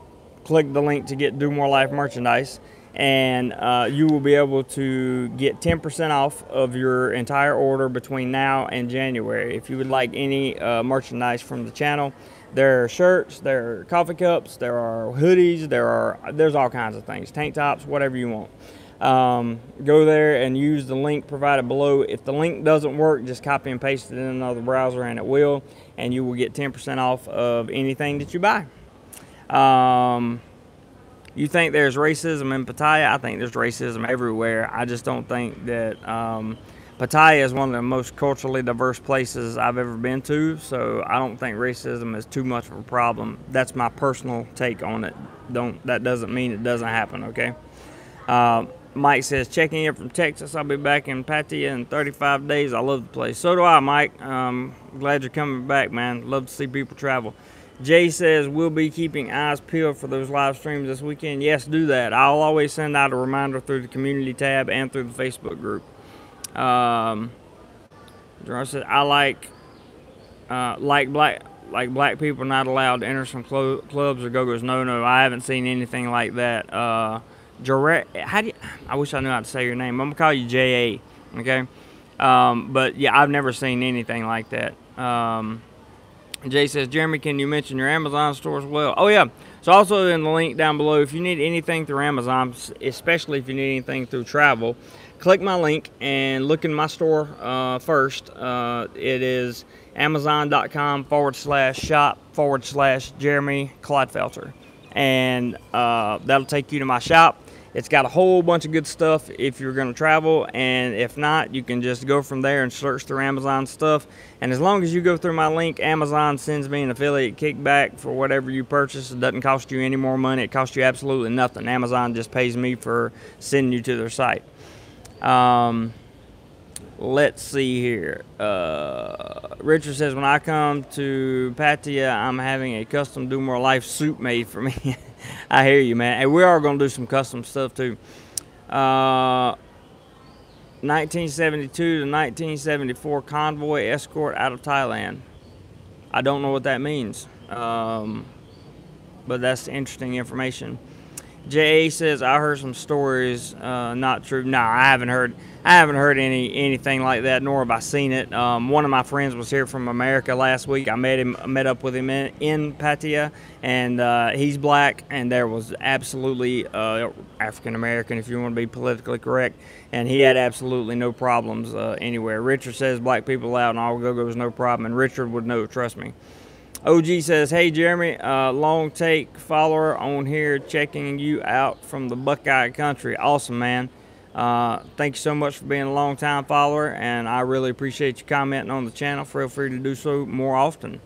click the link to get DoMoreLife merchandise. And you will be able to get 10% off of your entire order between now and January. If you would like any merchandise from the channel, there are shirts, there are coffee cups, there are hoodies, there's all kinds of things, tank tops, whatever you want. Go there and use the link provided below. If the link doesn't work, just copy and paste it in another browser and it will, and you will get 10% off of anything that you buy. You think there's racism in Pattaya? I think there's racism everywhere. I just don't think that Pattaya is one of the most culturally diverse places I've ever been to, so I don't think racism is too much of a problem. That's my personal take on it. That doesn't mean it doesn't happen, okay? Mike says, checking in from Texas. I'll be back in Pattaya in 35 days. I love the place. So do I, Mike. Glad you're coming back, man. Love to see people travel. Jay says, we'll be keeping eyes peeled for those live streams this weekend. Yes, do that. I'll always send out a reminder through the community tab and through the Facebook group. Jerome says, I like black people not allowed to enter some clubs or go-go's. No, I haven't seen anything like that. I wish I knew how to say your name. I'm gonna call you J.A., okay? But yeah, I've never seen anything like that. Jay says, Jeremy, can you mention your Amazon store as well? Oh, yeah. So also in the link down below, if you need anything through Amazon, especially if you need anything through travel, click my link and look in my store first. It is amazon.com/shop/Jeremy Clodfelter. And that'll take you to my shop. It's got a whole bunch of good stuff if you're going to travel, and if not, you can just go from there and search through Amazon stuff. And as long as you go through my link, Amazon sends me an affiliate kickback for whatever you purchase. It doesn't cost you any more money. It costs you absolutely nothing. Amazon just pays me for sending you to their site. Let's see here. Richard says, when I come to Pattaya, I'm having a custom DoMoreLife suit made for me. I hear you, man. And we are going to do some custom stuff, too. 1972 to 1974 convoy escort out of Thailand. I don't know what that means, but that's interesting information. J.A. says, I heard some stories, not true. No, I haven't heard anything like that, nor have I seen it. One of my friends was here from America last week. I met up with him in Pattaya, and he's black, and there was absolutely African American, if you want to be politically correct, and he had absolutely no problems anywhere. Richard says black people out and all go-go's no problem, and Richard would know, trust me. OG says, hey Jeremy, long take follower on here, checking you out from the Buckeye country. Awesome, man. Thank you so much for being a long time follower, and I really appreciate you commenting on the channel. Feel free to do so more often.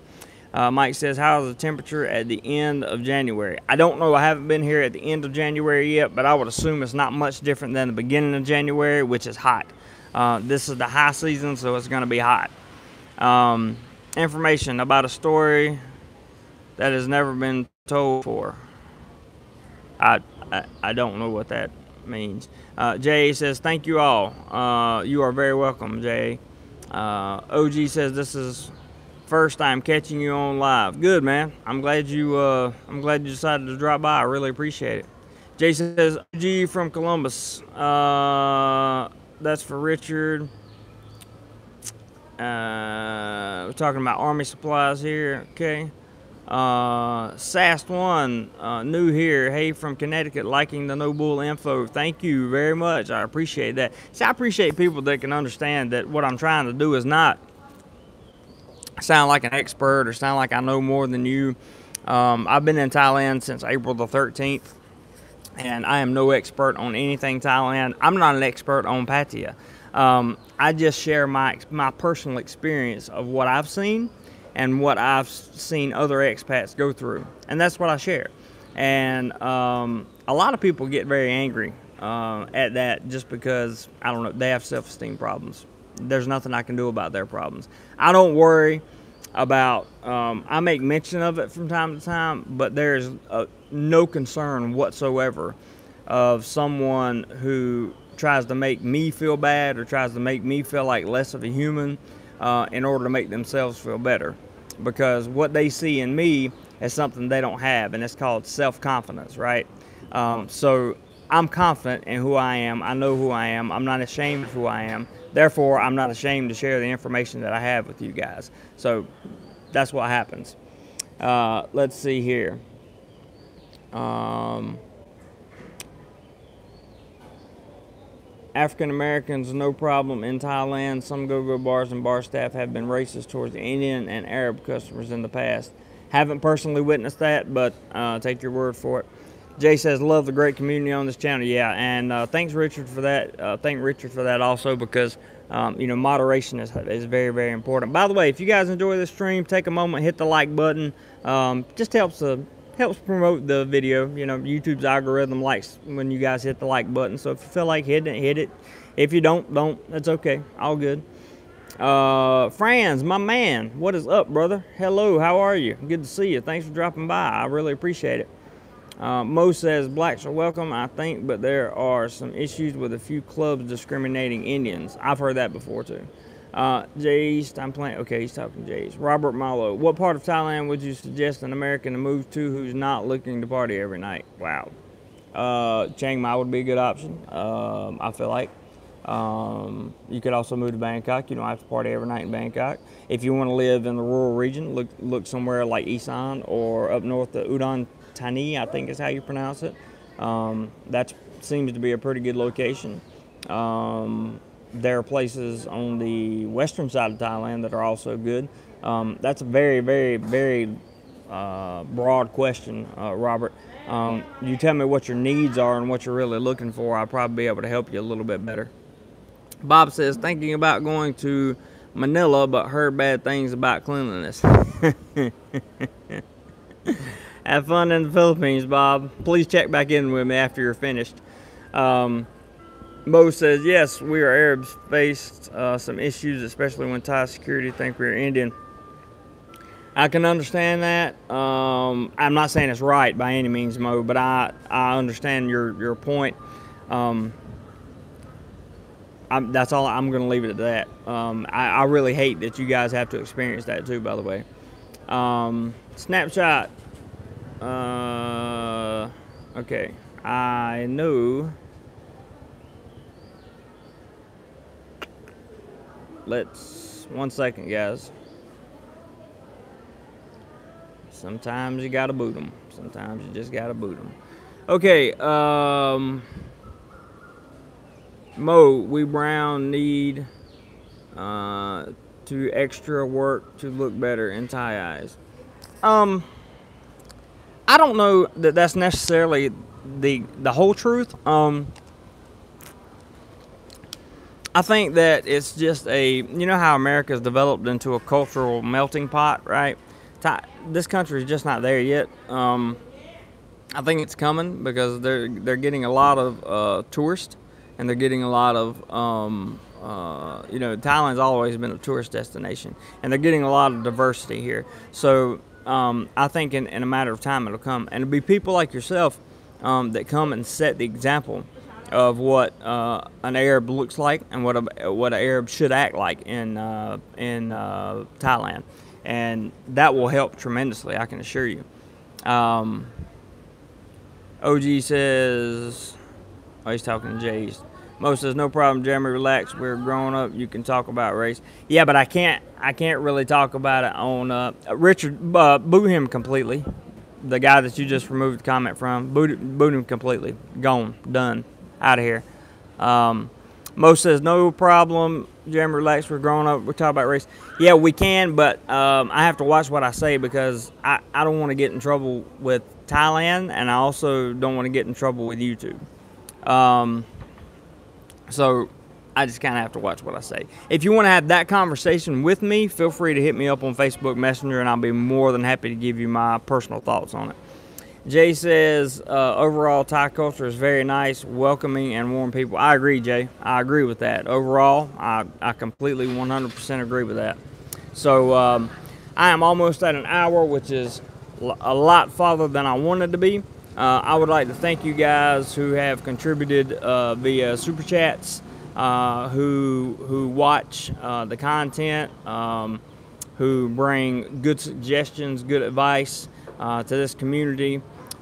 Mike says, how's the temperature at the end of January? I don't know. I haven't been here at the end of January yet, but I would assume it's not much different than the beginning of January, which is hot. This is the high season, so it's going to be hot. Information about a story that has never been told before. I don't know what that means. Jay says, thank you all. You are very welcome, Jay. OG says, this is first time catching you on live. Good, man. I'm glad you decided to drop by. I really appreciate it. Jay says, OG from Columbus. That's for Richard. We're talking about Army supplies here. Okay. Sast1, new here. Hey, from Connecticut, liking the No Bull info. Thank you very much. I appreciate that. See, I appreciate people that can understand that what I'm trying to do is not sound like an expert or sound like I know more than you. I've been in Thailand since April the 13th, and I am no expert on anything Thailand. I'm not an expert on Pattaya. I just share my personal experience of what I've seen and what I've seen other expats go through, and that's what I share. And a lot of people get very angry at that just because, I don't know, they have self-esteem problems. There's nothing I can do about their problems. I don't worry about, I make mention of it from time to time, but there's no concern whatsoever of someone who tries to make me feel bad or tries to make me feel like less of a human in order to make themselves feel better. Because what they see in me is something they don't have, and it's called self-confidence, right? So I'm confident in who I am. I know who I am. I'm not ashamed of who I am. Therefore, I'm not ashamed to share the information that I have with you guys. So that's what happens. Let's see here. African Americans, no problem in Thailand. Some go-go bars and bar staff have been racist towards Indian and Arab customers in the past. Haven't personally witnessed that, but take your word for it. Jay says, love the great community on this channel. Yeah, and thanks Richard for that. Thank Richard for that also, because you know, moderation is very, very important. By the way, if you guys enjoy this stream, take a moment, hit the like button. Just helps promote the video. You know, YouTube's algorithm likes when you guys hit the like button. So if you feel like hitting it, hit it. If you don't. That's okay. All good. Franz, my man, what is up, brother? Hello, how are you? Good to see you. Thanks for dropping by. I really appreciate it. Mo says, blacks are welcome, I think, but there are some issues with a few clubs discriminating Indians. I've heard that before, too. Jay's, I'm playing, okay, he's talking Jay's. Robert Malo, what part of Thailand would you suggest an American to move to who's not looking to party every night? Wow. Chiang Mai would be a good option, I feel like. You could also move to Bangkok. You don't have to party every night in Bangkok. If you want to live in the rural region, look somewhere like Isan or up north to Udon Thani, I think is how you pronounce it. That seems to be a pretty good location. There are places on the western side of Thailand that are also good. That's a very, very, very broad question, Robert. You tell me what your needs are and what you're really looking for, I'll probably be able to help you a little bit better. Bob says, thinking about going to Manila, but heard bad things about cleanliness. Have fun in the Philippines, Bob. Please check back in with me after you're finished. Mo says, yes, we are Arabs, faced some issues, especially when Thai security think we're Indian. I can understand that. I'm not saying it's right by any means, Mo, but I understand your point. That's all. I'm going to leave it at that. I really hate that you guys have to experience that too, by the way. Snapshot. Okay. I know. One second, guys. Sometimes you gotta boot them. Sometimes you just gotta boot them. Okay, Mo, we brown need to extra work to look better in Thai eyes. I don't know that that's necessarily the whole truth. I think that it's just you know how America's developed into a cultural melting pot, right? This country is just not there yet. I think it's coming because they're getting a lot of tourists, and they're getting a lot of you know, Thailand's always been a tourist destination, and they're getting a lot of diversity here. So I think in a matter of time it'll come, and it'll be people like yourself that come and set the example of what an Arab looks like and what an Arab should act like in Thailand. And that will help tremendously, I can assure you. OG says, oh, he's talking to Jay's. Mo says, no problem, Jeremy, relax. We're grown up. You can talk about race. Yeah, but I can't really talk about it on Richard. Boot him completely. The guy that you just removed the comment from, boot him completely. Gone, done, out of here. Mo says, no problem, Jeremy, relax. We're grown up. We talk about race. Yeah, we can, but I have to watch what I say because I don't want to get in trouble with Thailand, and I also don't want to get in trouble with YouTube. So I just kind of have to watch what I say. If you want to have that conversation with me, feel free to hit me up on Facebook Messenger, and I'll be more than happy to give you my personal thoughts on it. Jay says, overall, Thai culture is very nice, welcoming, and warm people. I agree, Jay. I agree with that. Overall, I completely 100% agree with that. So I am almost at an hour, which is a lot farther than I wanted to be. I would like to thank you guys who have contributed via Super Chats, who watch the content, who bring good suggestions, good advice to this community,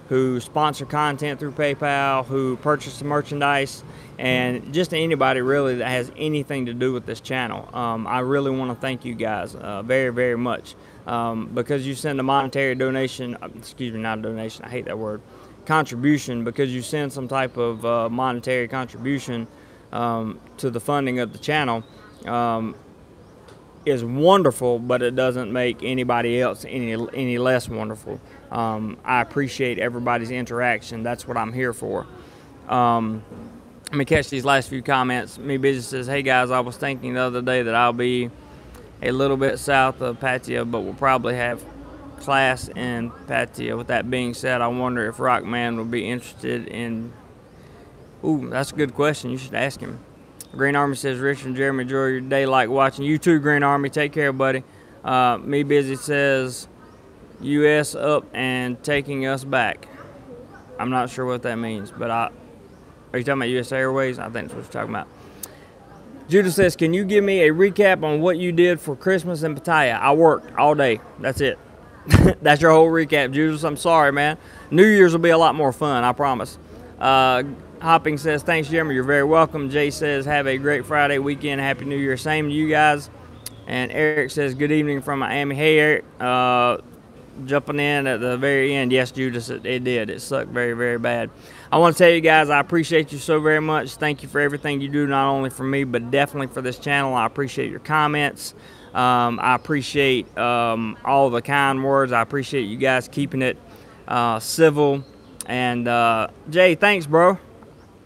who sponsor content through PayPal, who purchase the merchandise, and just anybody really that has anything to do with this channel. I really want to thank you guys very, very much because you send a monetary donation, excuse me, not a donation, I hate that word, contribution, because you send some type of monetary contribution to the funding of the channel is wonderful, but it doesn't make anybody else any less wonderful. I appreciate everybody's interaction. That's what I'm here for. Let me catch these last few comments. Me Busy says, hey guys, I was thinking the other day that I'll be a little bit south of Pattaya, but we'll probably have class in Pattaya. With that being said, I wonder if Rockman would be interested in... Ooh, that's a good question. You should ask him. Green Army says, Richard and Jeremy, enjoy your day, like watching. You too, Green Army. Take care, buddy. Me Busy says, U.S. up and taking us back. I'm not sure what that means, but are you talking about U.S. Airways? I think that's what you're talking about. Judah says, can you give me a recap on what you did for Christmas in Pattaya? I worked all day. That's it. That's your whole recap, Judas. I'm sorry, man. New Year's will be a lot more fun, I promise. Hopping says, thanks, Jeremy. You're very welcome. Jay says, have a great Friday weekend. Happy New Year. Same to you guys. And Eric says, good evening from Miami. Hey, Eric. Jumping in at the very end. Yes, Judas, it did. It sucked very, very bad. I want to tell you guys, I appreciate you so very much. Thank you for everything you do, not only for me, but definitely for this channel. I appreciate your comments. I appreciate all the kind words. I appreciate you guys keeping it civil And Jay, thanks, bro.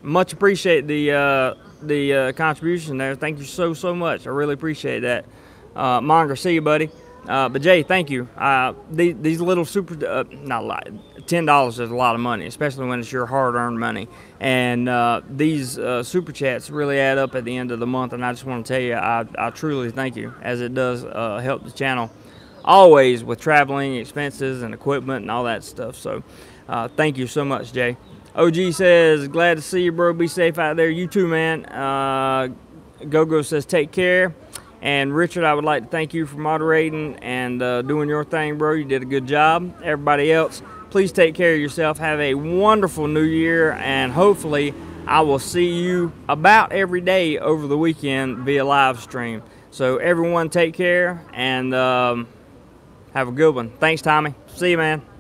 Much appreciate the contribution there. Thank you so much. I really appreciate that. Monger, see you, buddy. But Jay, thank you. These little super, not a lot, $10 is a lot of money, especially when it's your hard-earned money. And these super chats really add up at the end of the month. And I just want to tell you, I truly thank you, as it does help the channel always with traveling expenses and equipment and all that stuff. So thank you so much, Jay. OG says, glad to see you, bro. Be safe out there. You too, man. Gogo says, take care. And Richard, I would like to thank you for moderating and doing your thing, bro. You did a good job. Everybody else, please take care of yourself. Have a wonderful new year, and hopefully I will see you about every day over the weekend via live stream. So everyone take care, and have a good one. Thanks, Tommy. See you, man.